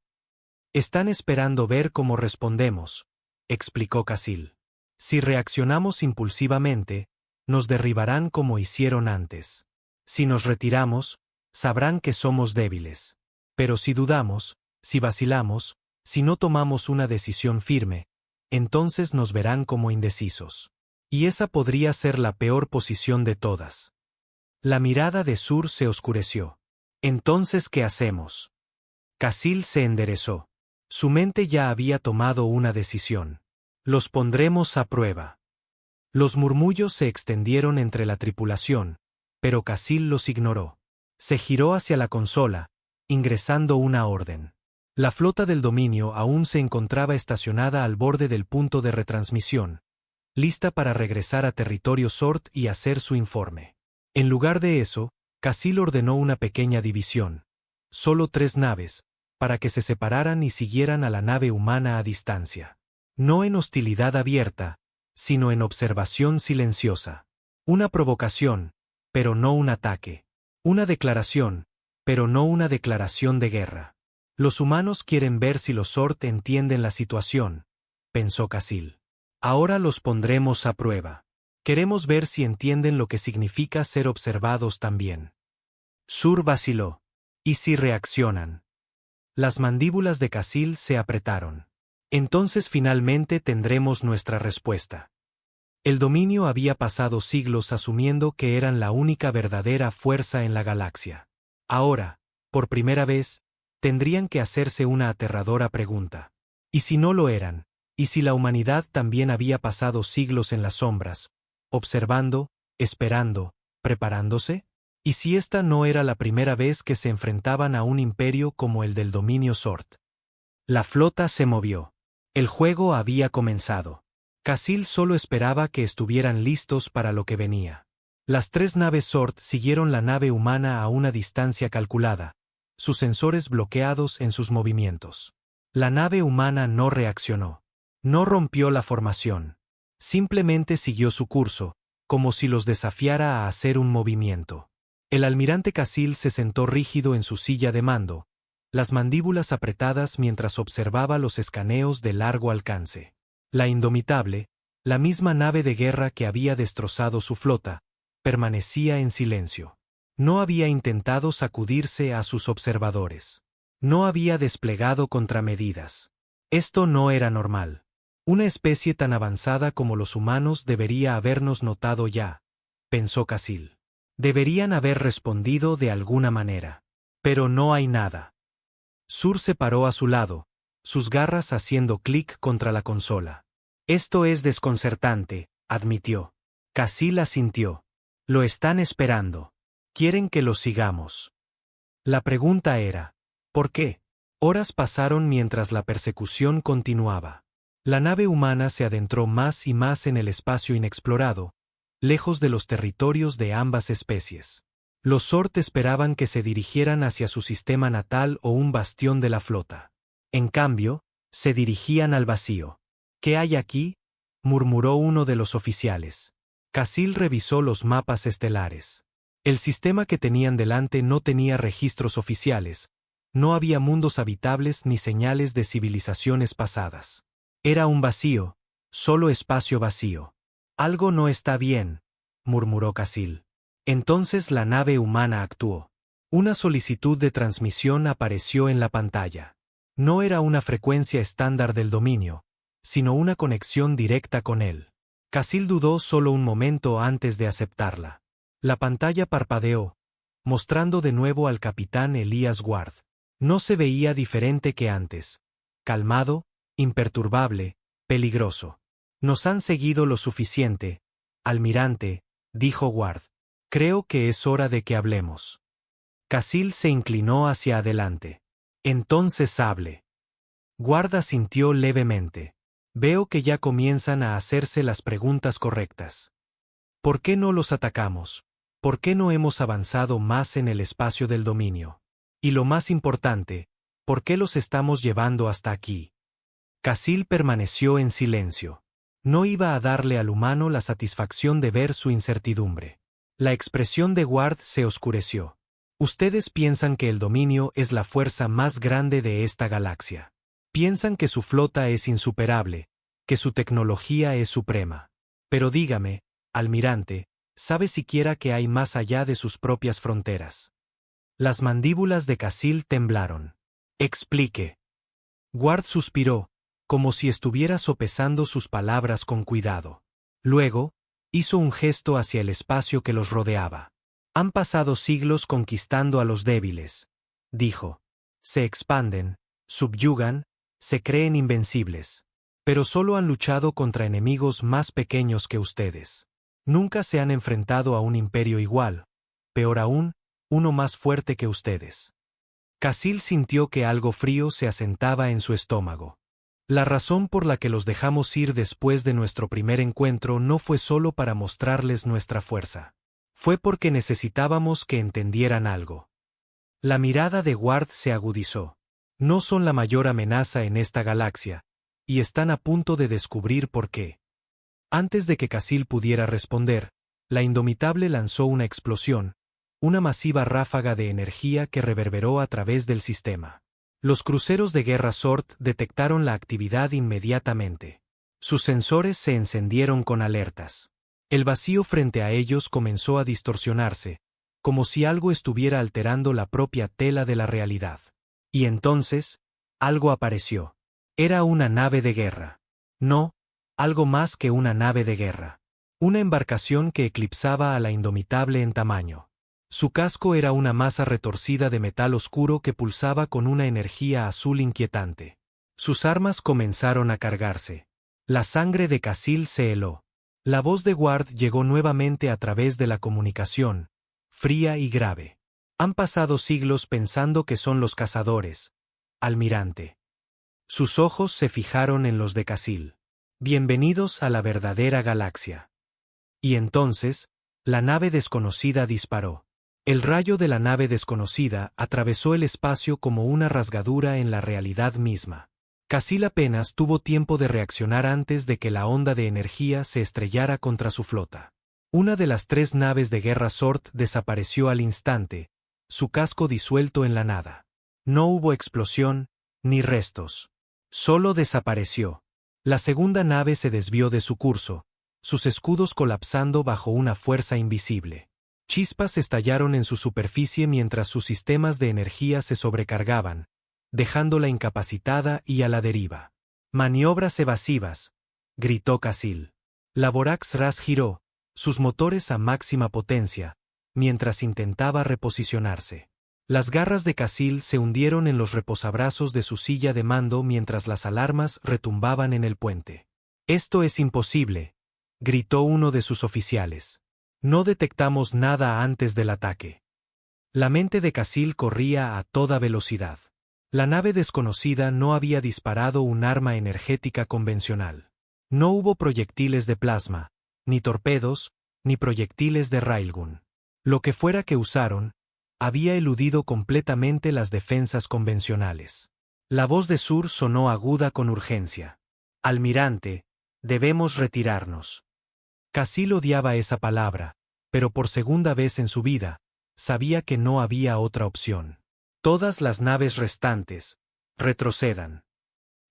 Están esperando ver cómo respondemos, explicó Casil. Si reaccionamos impulsivamente, nos derribarán como hicieron antes. Si nos retiramos, sabrán que somos débiles. Pero si dudamos, si vacilamos, si no tomamos una decisión firme, entonces nos verán como indecisos. Y esa podría ser la peor posición de todas. La mirada de Sur se oscureció. ¿Entonces qué hacemos? Casil se enderezó. Su mente ya había tomado una decisión. Los pondremos a prueba. Los murmullos se extendieron entre la tripulación, pero Casil los ignoró. Se giró hacia la consola, ingresando una orden. La flota del dominio aún se encontraba estacionada al borde del punto de retransmisión, lista para regresar a territorio Sort y hacer su informe. En lugar de eso, Casil ordenó una pequeña división, solo 3 naves, para que se separaran y siguieran a la nave humana a distancia. No en hostilidad abierta, sino en observación silenciosa. Una provocación, pero no un ataque. Una declaración, pero no una declaración de guerra. Los humanos quieren ver si los Sort entienden la situación, pensó Casil. Ahora los pondremos a prueba. Queremos ver si entienden lo que significa ser observados también. Sur vaciló. ¿Y si reaccionan? Las mandíbulas de Casil se apretaron. Entonces finalmente tendremos nuestra respuesta. El dominio había pasado siglos asumiendo que eran la única verdadera fuerza en la galaxia. Ahora, por primera vez, tendrían que hacerse una aterradora pregunta. ¿Y si no lo eran? ¿Y si la humanidad también había pasado siglos en las sombras, observando, esperando, preparándose? ¿Y si esta no era la primera vez que se enfrentaban a un imperio como el del dominio Sort? La flota se movió. El juego había comenzado. Casil solo esperaba que estuvieran listos para lo que venía. Las 3 naves Sort siguieron la nave humana a una distancia calculada, sus sensores bloqueados en sus movimientos. La nave humana no reaccionó. No rompió la formación. Simplemente siguió su curso, como si los desafiara a hacer un movimiento. El almirante Casil se sentó rígido en su silla de mando, las mandíbulas apretadas mientras observaba los escaneos de largo alcance. La Indomitable, la misma nave de guerra que había destrozado su flota, permanecía en silencio. No había intentado sacudirse a sus observadores. No había desplegado contramedidas. Esto no era normal. Una especie tan avanzada como los humanos debería habernos notado ya, pensó Casil. Deberían haber respondido de alguna manera. Pero no hay nada. Sur se paró a su lado, sus garras haciendo clic contra la consola. Esto es desconcertante, admitió. Casil asintió. Lo están esperando. Quieren que los sigamos. La pregunta era, ¿por qué? Horas pasaron mientras la persecución continuaba. La nave humana se adentró más y más en el espacio inexplorado, lejos de los territorios de ambas especies. Los Sort esperaban que se dirigieran hacia su sistema natal o un bastión de la flota. En cambio, se dirigían al vacío. ¿Qué hay aquí?, murmuró uno de los oficiales. Casil revisó los mapas estelares. El sistema que tenían delante no tenía registros oficiales, no había mundos habitables ni señales de civilizaciones pasadas. Era un vacío, solo espacio vacío. Algo no está bien, murmuró Casil. Entonces la nave humana actuó. Una solicitud de transmisión apareció en la pantalla. No era una frecuencia estándar del dominio, sino una conexión directa con él. Casil dudó solo un momento antes de aceptarla. La pantalla parpadeó, mostrando de nuevo al capitán Elías Ward. No se veía diferente que antes. Calmado, imperturbable, peligroso. Nos han seguido lo suficiente, almirante, dijo Ward. Creo que es hora de que hablemos. Casil se inclinó hacia adelante. Entonces hable. Ward asintió levemente. Veo que ya comienzan a hacerse las preguntas correctas. ¿Por qué no los atacamos? ¿Por qué no hemos avanzado más en el espacio del dominio? Y lo más importante, ¿por qué los estamos llevando hasta aquí? Casil permaneció en silencio. No iba a darle al humano la satisfacción de ver su incertidumbre. La expresión de Ward se oscureció. Ustedes piensan que el dominio es la fuerza más grande de esta galaxia. Piensan que su flota es insuperable, que su tecnología es suprema. Pero dígame, almirante, ¿sabe siquiera que hay más allá de sus propias fronteras? Las mandíbulas de Casil temblaron. Explique. Ward suspiró, como si estuviera sopesando sus palabras con cuidado. Luego, hizo un gesto hacia el espacio que los rodeaba. Han pasado siglos conquistando a los débiles, dijo. Se expanden, subyugan, se creen invencibles. Pero solo han luchado contra enemigos más pequeños que ustedes. Nunca se han enfrentado a un imperio igual, peor aún, uno más fuerte que ustedes. Casil sintió que algo frío se asentaba en su estómago. La razón por la que los dejamos ir después de nuestro primer encuentro no fue solo para mostrarles nuestra fuerza. Fue porque necesitábamos que entendieran algo. La mirada de Ward se agudizó. No son la mayor amenaza en esta galaxia, y están a punto de descubrir por qué. Antes de que Casil pudiera responder, la Indomitable lanzó una explosión, una masiva ráfaga de energía que reverberó a través del sistema. Los cruceros de guerra SWORD detectaron la actividad inmediatamente. Sus sensores se encendieron con alertas. El vacío frente a ellos comenzó a distorsionarse, como si algo estuviera alterando la propia tela de la realidad. Y entonces, algo apareció. Era una nave de guerra. No, algo más que una nave de guerra. Una embarcación que eclipsaba a la Indomitable en tamaño. Su casco era una masa retorcida de metal oscuro que pulsaba con una energía azul inquietante. Sus armas comenzaron a cargarse. La sangre de Casil se heló. La voz de Ward llegó nuevamente a través de la comunicación, fría y grave. Han pasado siglos pensando que son los cazadores, almirante. Sus ojos se fijaron en los de Casil. Bienvenidos a la verdadera galaxia. Y entonces, la nave desconocida disparó. El rayo de la nave desconocida atravesó el espacio como una rasgadura en la realidad misma. Casil apenas tuvo tiempo de reaccionar antes de que la onda de energía se estrellara contra su flota. Una de las 3 naves de guerra SWORD desapareció al instante, su casco disuelto en la nada. No hubo explosión, ni restos. Solo desapareció. La segunda nave se desvió de su curso, sus escudos colapsando bajo una fuerza invisible. Chispas estallaron en su superficie mientras sus sistemas de energía se sobrecargaban, dejándola incapacitada y a la deriva. «Maniobras evasivas», gritó Casil. La Vorax Ras giró, sus motores a máxima potencia, mientras intentaba reposicionarse. Las garras de Casil se hundieron en los reposabrazos de su silla de mando mientras las alarmas retumbaban en el puente. «Esto es imposible», gritó uno de sus oficiales. «No detectamos nada antes del ataque». La mente de Casil corría a toda velocidad. La nave desconocida no había disparado un arma energética convencional. No hubo proyectiles de plasma, ni torpedos, ni proyectiles de railgun. Lo que fuera que usaron, había eludido completamente las defensas convencionales. La voz de Sur sonó aguda con urgencia. «Almirante, debemos retirarnos». Casil odiaba esa palabra, pero por segunda vez en su vida, sabía que no había otra opción. «Todas las naves restantes, retrocedan».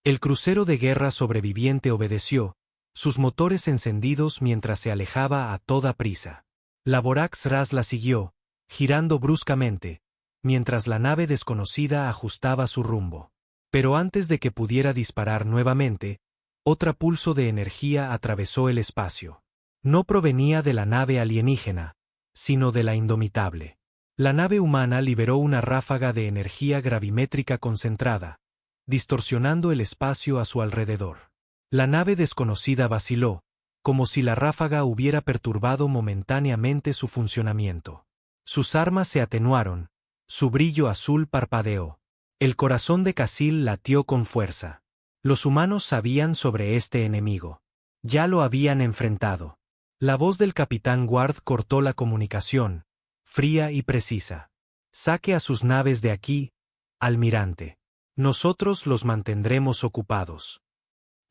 El crucero de guerra sobreviviente obedeció, sus motores encendidos mientras se alejaba a toda prisa. La Vorax Ras la siguió, girando bruscamente, mientras la nave desconocida ajustaba su rumbo. Pero antes de que pudiera disparar nuevamente, otro pulso de energía atravesó el espacio. No provenía de la nave alienígena, sino de la Indomitable. La nave humana liberó una ráfaga de energía gravimétrica concentrada, distorsionando el espacio a su alrededor. La nave desconocida vaciló, como si la ráfaga hubiera perturbado momentáneamente su funcionamiento. Sus armas se atenuaron, su brillo azul parpadeó. El corazón de Casil latió con fuerza. Los humanos sabían sobre este enemigo. Ya lo habían enfrentado. La voz del capitán Ward cortó la comunicación, fría y precisa. «Saque a sus naves de aquí, almirante. Nosotros los mantendremos ocupados».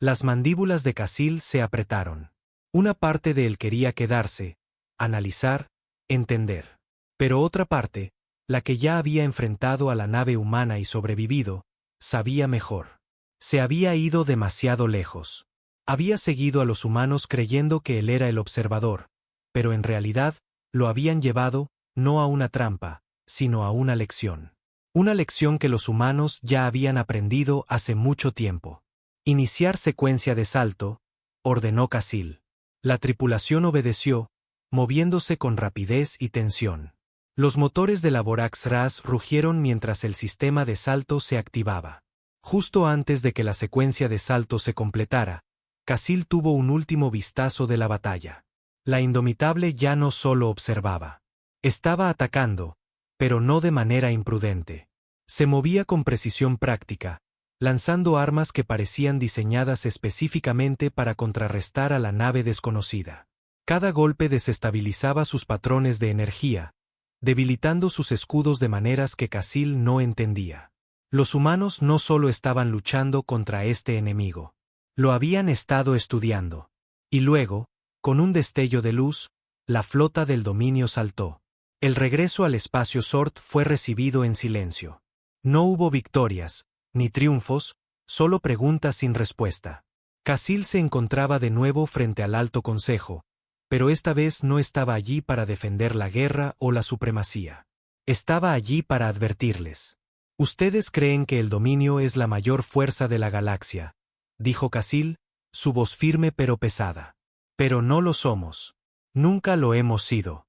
Las mandíbulas de Casil se apretaron. Una parte de él quería quedarse, analizar, entender. Pero otra parte, la que ya había enfrentado a la nave humana y sobrevivido, sabía mejor. Se había ido demasiado lejos. Había seguido a los humanos creyendo que él era el observador, pero en realidad, lo habían llevado, no a una trampa, sino a una lección. Una lección que los humanos ya habían aprendido hace mucho tiempo. Iniciar secuencia de salto, ordenó Casil. La tripulación obedeció, moviéndose con rapidez y tensión. Los motores de la Borax Ras rugieron mientras el sistema de salto se activaba. Justo antes de que la secuencia de salto se completara, Casil tuvo un último vistazo de la batalla. La Indomitable ya no solo observaba. Estaba atacando, pero no de manera imprudente. Se movía con precisión práctica, lanzando armas que parecían diseñadas específicamente para contrarrestar a la nave desconocida. Cada golpe desestabilizaba sus patrones de energía, debilitando sus escudos de maneras que Casil no entendía. Los humanos no solo estaban luchando contra este enemigo. Lo habían estado estudiando. Y luego, con un destello de luz, la flota del dominio saltó. El regreso al espacio Sort fue recibido en silencio. No hubo victorias, ni triunfos, solo preguntas sin respuesta. Casil se encontraba de nuevo frente al Alto Consejo, pero esta vez no estaba allí para defender la guerra o la supremacía. Estaba allí para advertirles. Ustedes creen que el dominio es la mayor fuerza de la galaxia, dijo Casil, su voz firme pero pesada. Pero no lo somos. Nunca lo hemos sido.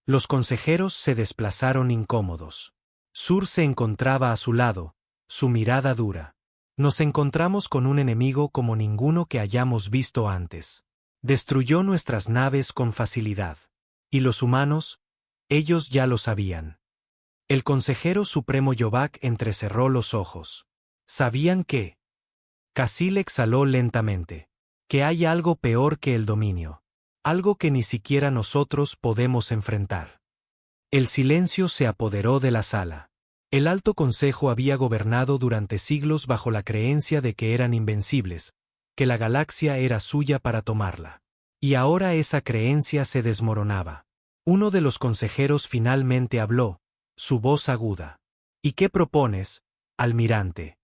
Los consejeros se desplazaron incómodos. Sur se encontraba a su lado, su mirada dura. Nos encontramos con un enemigo como ninguno que hayamos visto antes. Destruyó nuestras naves con facilidad. Y los humanos, ellos ya lo sabían. El consejero supremo Yobak entrecerró los ojos. ¿Sabían qué? Casil exhaló lentamente. Que hay algo peor que el dominio. Algo que ni siquiera nosotros podemos enfrentar. El silencio se apoderó de la sala. El Alto Consejo había gobernado durante siglos bajo la creencia de que eran invencibles, que la galaxia era suya para tomarla. Y ahora esa creencia se desmoronaba. Uno de los consejeros finalmente habló, su voz aguda. ¿Y qué propones, almirante?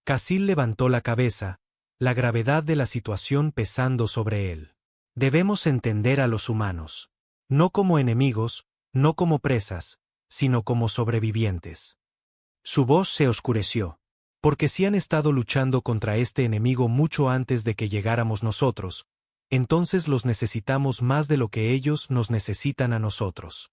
Casil levantó la cabeza, la gravedad de la situación pesando sobre él. Debemos entender a los humanos. No como enemigos, no como presas, sino como sobrevivientes. Su voz se oscureció. Porque si han estado luchando contra este enemigo mucho antes de que llegáramos nosotros, entonces los necesitamos más de lo que ellos nos necesitan a nosotros.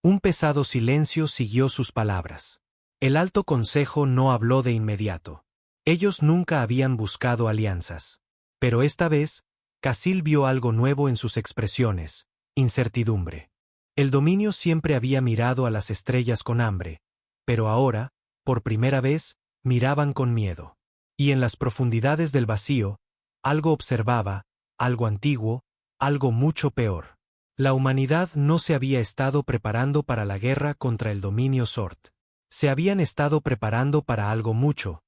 Un pesado silencio siguió sus palabras. El Alto Consejo no habló de inmediato. Ellos nunca habían buscado alianzas. Pero esta vez, Casil vio algo nuevo en sus expresiones, incertidumbre. El dominio siempre había mirado a las estrellas con hambre, pero ahora, por primera vez, miraban con miedo. Y en las profundidades del vacío, algo observaba, algo antiguo, algo mucho peor. La humanidad no se había estado preparando para la guerra contra el dominio Sort. Se habían estado preparando para algo mucho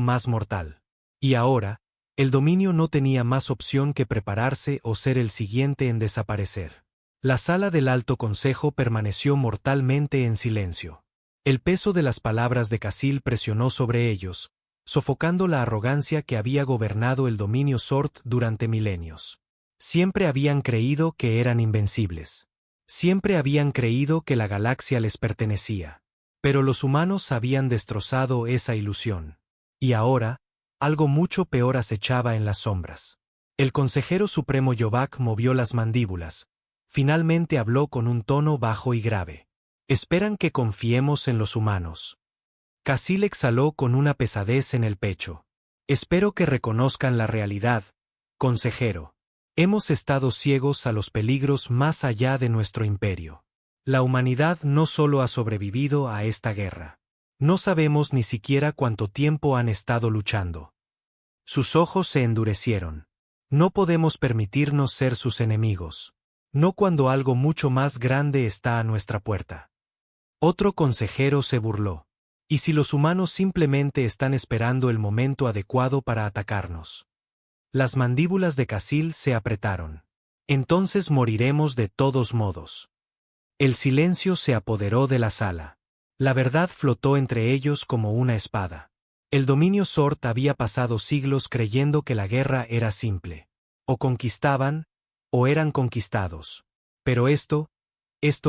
más mortal. Y ahora, el dominio no tenía más opción que prepararse o ser el siguiente en desaparecer. La sala del Alto Consejo permaneció mortalmente en silencio. El peso de las palabras de Casil presionó sobre ellos, sofocando la arrogancia que había gobernado el dominio Sort durante milenios. Siempre habían creído que eran invencibles. Siempre habían creído que la galaxia les pertenecía. Pero los humanos habían destrozado esa ilusión. Y ahora, algo mucho peor acechaba en las sombras. El consejero supremo Yobak movió las mandíbulas. Finalmente habló con un tono bajo y grave. Esperan que confiemos en los humanos. Casil exhaló con una pesadez en el pecho. Espero que reconozcan la realidad, consejero. Hemos estado ciegos a los peligros más allá de nuestro imperio. La humanidad no solo ha sobrevivido a esta guerra. No sabemos ni siquiera cuánto tiempo han estado luchando. Sus ojos se endurecieron. No podemos permitirnos ser sus enemigos. No cuando algo mucho más grande está a nuestra puerta. Otro consejero se burló. ¿Y si los humanos simplemente están esperando el momento adecuado para atacarnos? Las mandíbulas de Casil se apretaron. Entonces moriremos de todos modos. El silencio se apoderó de la sala. La verdad flotó entre ellos como una espada. El dominio Sort había pasado siglos creyendo que la guerra era simple. O conquistaban, o eran conquistados. Pero esto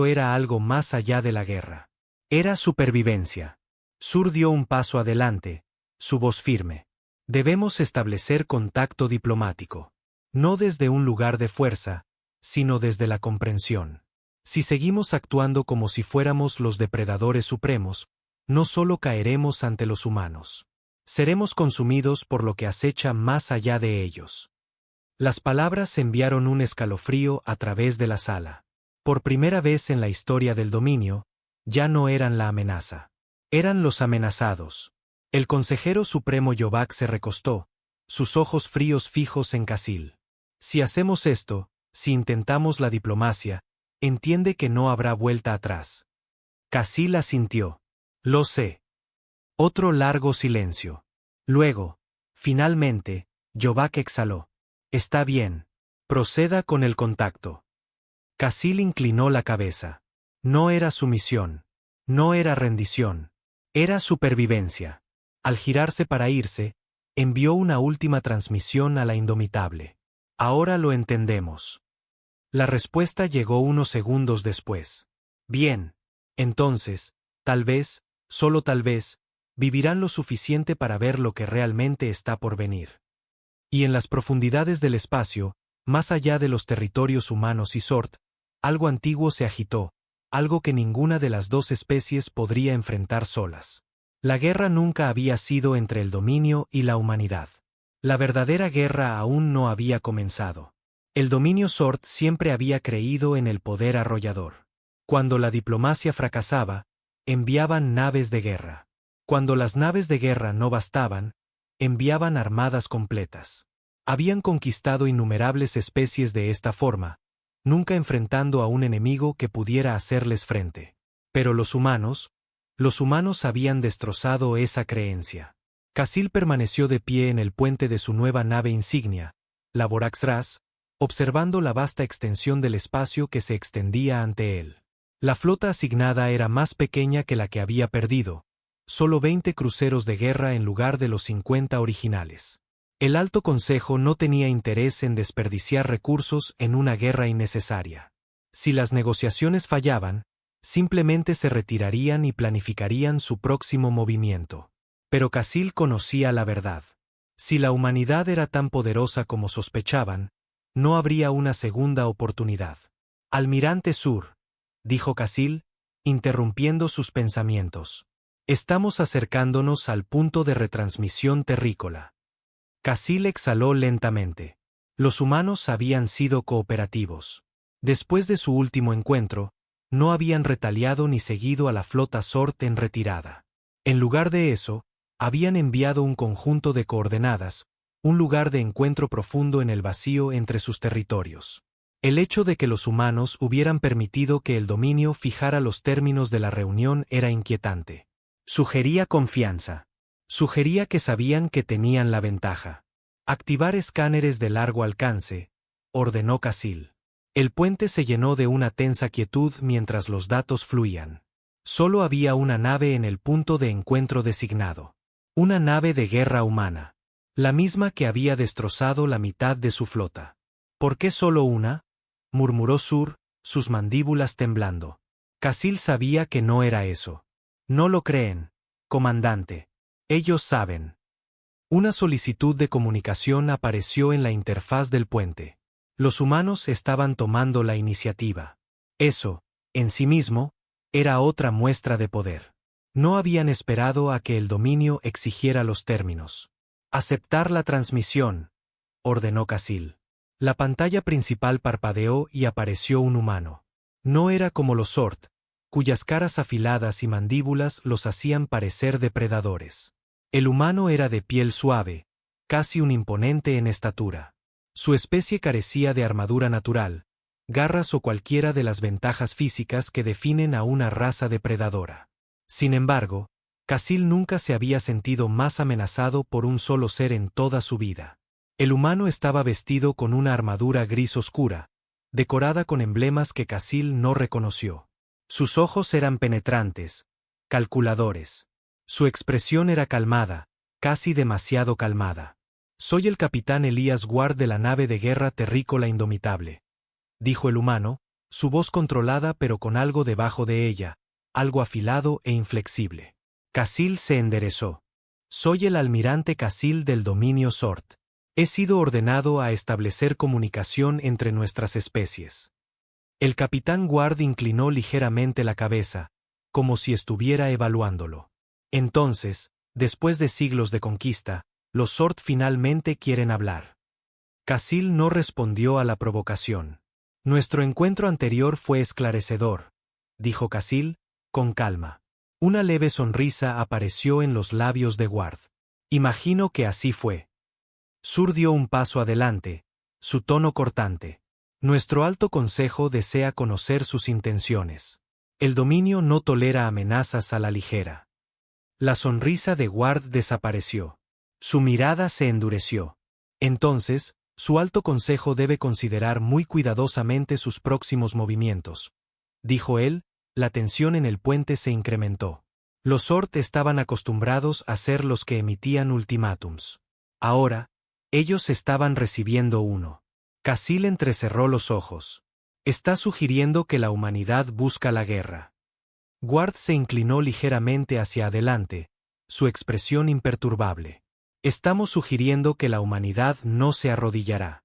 era algo más allá de la guerra. Era supervivencia. Sur dio un paso adelante, su voz firme. Debemos establecer contacto diplomático. No desde un lugar de fuerza, sino desde la comprensión. Si seguimos actuando como si fuéramos los depredadores supremos, no solo caeremos ante los humanos. Seremos consumidos por lo que acecha más allá de ellos. Las palabras enviaron un escalofrío a través de la sala. Por primera vez en la historia del dominio, ya no eran la amenaza. Eran los amenazados. El consejero supremo Yovac se recostó, sus ojos fríos fijos en Casil. Si hacemos esto, si intentamos la diplomacia, entiende que no habrá vuelta atrás. Casil asintió. Lo sé. Otro largo silencio. Luego, finalmente, Yovac exhaló. Está bien. Proceda con el contacto. Casil inclinó la cabeza. No era sumisión. No era rendición. Era supervivencia. Al girarse para irse, envió una última transmisión a la indomitable. Ahora lo entendemos. La respuesta llegó unos segundos después. Bien. Entonces, tal vez, solo tal vez, vivirán lo suficiente para ver lo que realmente está por venir. Y en las profundidades del espacio, más allá de los territorios humanos y Sort, algo antiguo se agitó, algo que ninguna de las dos especies podría enfrentar solas. La guerra nunca había sido entre el dominio y la humanidad. La verdadera guerra aún no había comenzado. El dominio Sort siempre había creído en el poder arrollador. Cuando la diplomacia fracasaba, enviaban naves de guerra. Cuando las naves de guerra no bastaban, enviaban armadas completas. Habían conquistado innumerables especies de esta forma, nunca enfrentando a un enemigo que pudiera hacerles frente. Pero los humanos habían destrozado esa creencia. Casil permaneció de pie en el puente de su nueva nave insignia, la Borax Ras, observando la vasta extensión del espacio que se extendía ante él. La flota asignada era más pequeña que la que había perdido, solo 20 cruceros de guerra en lugar de los 50 originales. El Alto Consejo no tenía interés en desperdiciar recursos en una guerra innecesaria. Si las negociaciones fallaban, simplemente se retirarían y planificarían su próximo movimiento. Pero Casil conocía la verdad. Si la humanidad era tan poderosa como sospechaban, no habría una segunda oportunidad. Almirante Sur, dijo Casil, interrumpiendo sus pensamientos. Estamos acercándonos al punto de retransmisión terrícola. Casil exhaló lentamente. Los humanos habían sido cooperativos. Después de su último encuentro, no habían retaliado ni seguido a la flota Sort en retirada. En lugar de eso, habían enviado un conjunto de coordenadas, un lugar de encuentro profundo en el vacío entre sus territorios. El hecho de que los humanos hubieran permitido que el dominio fijara los términos de la reunión era inquietante. Sugería confianza. Sugería que sabían que tenían la ventaja. Activar escáneres de largo alcance, ordenó Casil. El puente se llenó de una tensa quietud mientras los datos fluían. Solo había una nave en el punto de encuentro designado. Una nave de guerra humana. La misma que había destrozado la mitad de su flota. ¿Por qué solo una?, murmuró Sur, sus mandíbulas temblando. Casil sabía que no era eso. No lo creen, comandante. Ellos saben. Una solicitud de comunicación apareció en la interfaz del puente. Los humanos estaban tomando la iniciativa. Eso, en sí mismo, era otra muestra de poder. No habían esperado a que el dominio exigiera los términos. Aceptar la transmisión, ordenó Casil. La pantalla principal parpadeó y apareció un humano. No era como los Sort, cuyas caras afiladas y mandíbulas los hacían parecer depredadores. El humano era de piel suave, casi un imponente en estatura. Su especie carecía de armadura natural, garras o cualquiera de las ventajas físicas que definen a una raza depredadora. Sin embargo, Casil nunca se había sentido más amenazado por un solo ser en toda su vida. El humano estaba vestido con una armadura gris oscura, decorada con emblemas que Casil no reconoció. Sus ojos eran penetrantes, calculadores. Su expresión era calmada, casi demasiado calmada. «Soy el capitán Elías Ward de la nave de guerra terrícola indomitable», dijo el humano, su voz controlada pero con algo debajo de ella, algo afilado e inflexible. Casil se enderezó. «Soy el almirante Casil del dominio Sort. He sido ordenado a establecer comunicación entre nuestras especies». El capitán Ward inclinó ligeramente la cabeza, como si estuviera evaluándolo. «Entonces, después de siglos de conquista, los Sort finalmente quieren hablar». Casil no respondió a la provocación. «Nuestro encuentro anterior fue esclarecedor», dijo Casil, con calma. Una leve sonrisa apareció en los labios de Ward. «Imagino que así fue». Sur dio un paso adelante, su tono cortante. «Nuestro alto consejo desea conocer sus intenciones. El dominio no tolera amenazas a la ligera». La sonrisa de Ward desapareció. Su mirada se endureció. «Entonces, su alto consejo debe considerar muy cuidadosamente sus próximos movimientos», dijo él. La tensión en el puente se incrementó. Los Sort estaban acostumbrados a ser los que emitían ultimátums. Ahora, ellos estaban recibiendo uno. Casil entrecerró los ojos. «Está sugiriendo que la humanidad busca la guerra». Ward se inclinó ligeramente hacia adelante, su expresión imperturbable. «Estamos sugiriendo que la humanidad no se arrodillará».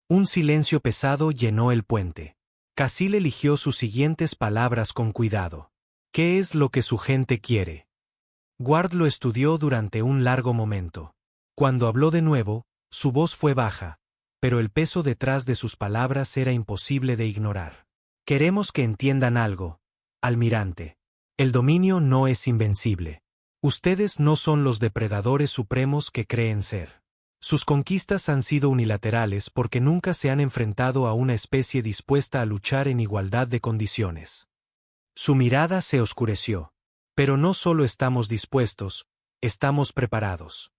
Un silencio pesado llenó el puente. Casil eligió sus siguientes palabras con cuidado. «¿Qué es lo que su gente quiere?». Ward lo estudió durante un largo momento. Cuando habló de nuevo, su voz fue baja, pero el peso detrás de sus palabras era imposible de ignorar. «Queremos que entiendan algo, almirante. El dominio no es invencible. Ustedes no son los depredadores supremos que creen ser. Sus conquistas han sido unilaterales porque nunca se han enfrentado a una especie dispuesta a luchar en igualdad de condiciones». Su mirada se oscureció. «Pero no solo estamos dispuestos, estamos preparados».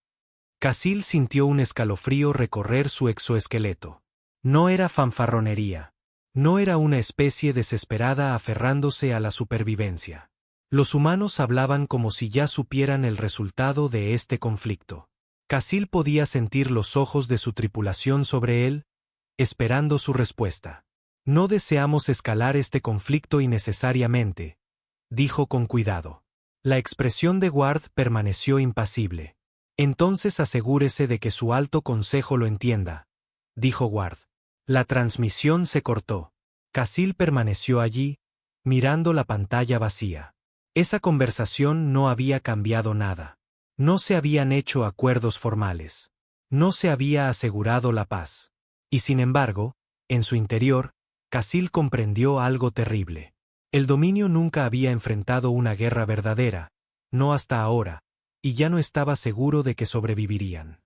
Casil sintió un escalofrío recorrer su exoesqueleto. No era fanfarronería. No era una especie desesperada aferrándose a la supervivencia. Los humanos hablaban como si ya supieran el resultado de este conflicto. Casil podía sentir los ojos de su tripulación sobre él, esperando su respuesta. «No deseamos escalar este conflicto innecesariamente», dijo con cuidado. La expresión de Ward permaneció impasible. «Entonces asegúrese de que su alto consejo lo entienda», dijo Ward. La transmisión se cortó. Casil permaneció allí, mirando la pantalla vacía. Esa conversación no había cambiado nada. No se habían hecho acuerdos formales. No se había asegurado la paz. Y sin embargo, en su interior, Casil comprendió algo terrible. El dominio nunca había enfrentado una guerra verdadera, no hasta ahora, y ya no estaba seguro de que sobrevivirían.